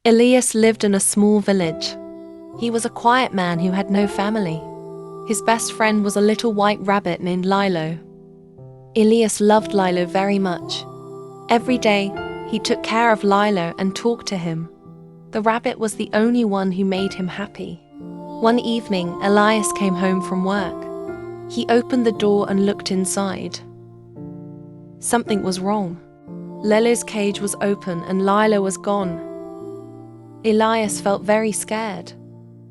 Elias lived in a small village. He was a quiet man who had no family. His best friend was a little white rabbit named Lilo. Elias loved Lilo very much. Every day, he took care of Lilo and talked to him. The rabbit was the only one who made him happy. One evening, Elias came home from work. He opened the door and looked inside. Something was wrong. Lilo's cage was open and Lilo was gone. Elias felt very scared.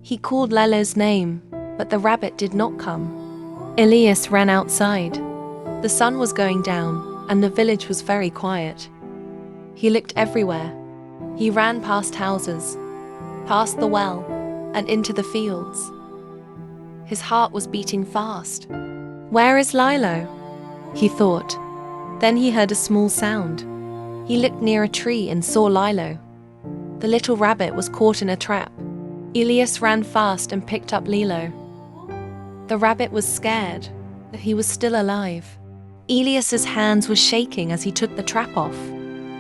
He called Lilo's name, but the rabbit did not come. Elias ran outside. The sun was going down, and the village was very quiet. He looked everywhere. He ran past houses, past the well, and into the fields. His heart was beating fast. "Where is Lilo?" he thought. Then he heard a small sound. He looked near a tree and saw Lilo. The little rabbit was caught in a trap. Elias ran fast and picked up Lilo. The rabbit was scared, but he was still alive. Elias's hands were shaking as he took the trap off.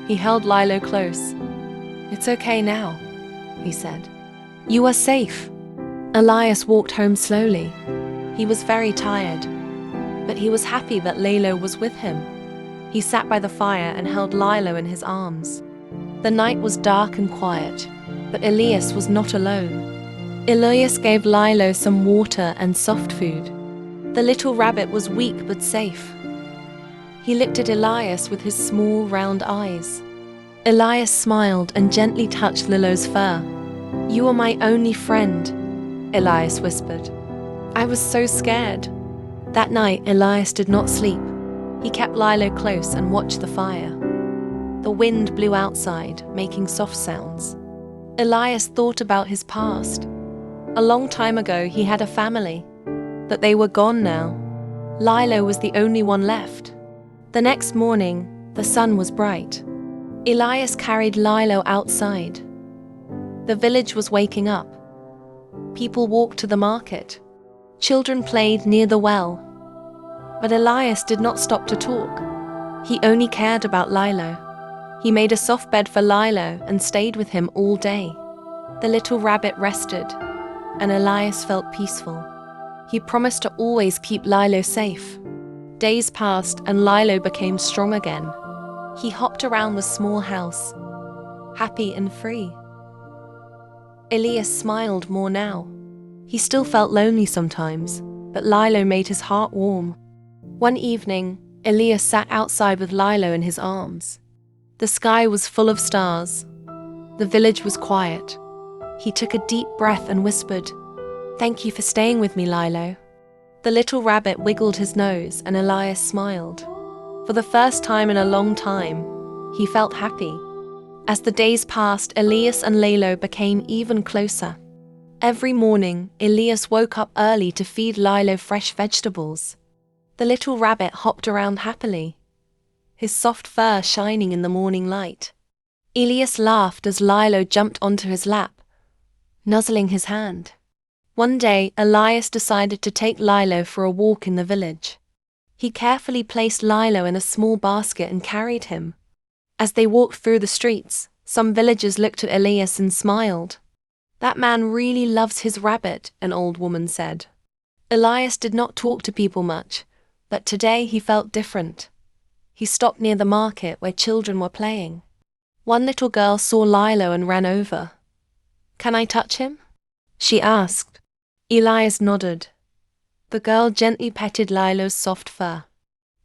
He held Lilo close. "It's okay now," he said. "You are safe." Elias walked home slowly. He was very tired, but he was happy that Lilo was with him. He sat by the fire and held Lilo in his arms. The night was dark and quiet, but Elias was not alone. Elias gave Lilo some water and soft food. The little rabbit was weak but safe. He looked at Elias with his small, round eyes. Elias smiled and gently touched Lilo's fur. "You are my only friend," Elias whispered. "I was so scared." That night, Elias did not sleep. He kept Lilo close and watched the fire. The wind blew outside, making soft sounds. Elias thought about his past. A long time ago, he had a family, but they were gone now. Lilo was the only one left. The next morning, the sun was bright. Elias carried Lilo outside. The village was waking up. People walked to the market. Children played near the well. But Elias did not stop to talk. He only cared about Lilo. He made a soft bed for Lilo and stayed with him all day. The little rabbit rested, and Elias felt peaceful. He promised to always keep Lilo safe. Days passed and Lilo became strong again. He hopped around the small house, happy and free. Elias smiled more now. He still felt lonely sometimes, but Lilo made his heart warm. One evening, Elias sat outside with Lilo in his arms. The sky was full of stars. The village was quiet. He took a deep breath and whispered, "Thank you for staying with me, Lilo." The little rabbit wiggled his nose and Elias smiled. For the first time in a long time, he felt happy. As the days passed, Elias and Lilo became even closer. Every morning, Elias woke up early to feed Lilo fresh vegetables. The little rabbit hopped around happily, his soft fur shining in the morning light. Elias laughed as Lilo jumped onto his lap, nuzzling his hand. One day, Elias decided to take Lilo for a walk in the village. He carefully placed Lilo in a small basket and carried him. As they walked through the streets, some villagers looked at Elias and smiled. "That man really loves his rabbit," an old woman said. Elias did not talk to people much, but today he felt different. He stopped near the market where children were playing. One little girl saw Lilo and ran over. "Can I touch him?" she asked. Elias nodded. The girl gently petted Lilo's soft fur.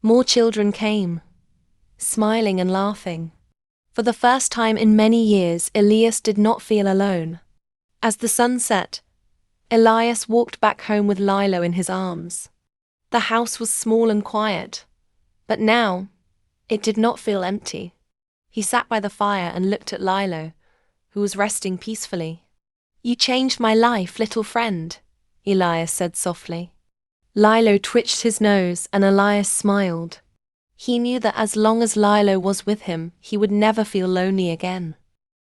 More children came, smiling and laughing. For the first time in many years, Elias did not feel alone. As the sun set, Elias walked back home with Lilo in his arms. The house was small and quiet, but now it did not feel empty. He sat by the fire and looked at Lilo, who was resting peacefully. "You changed my life, little friend," Elias said softly. Lilo twitched his nose and Elias smiled. He knew that as long as Lilo was with him, he would never feel lonely again.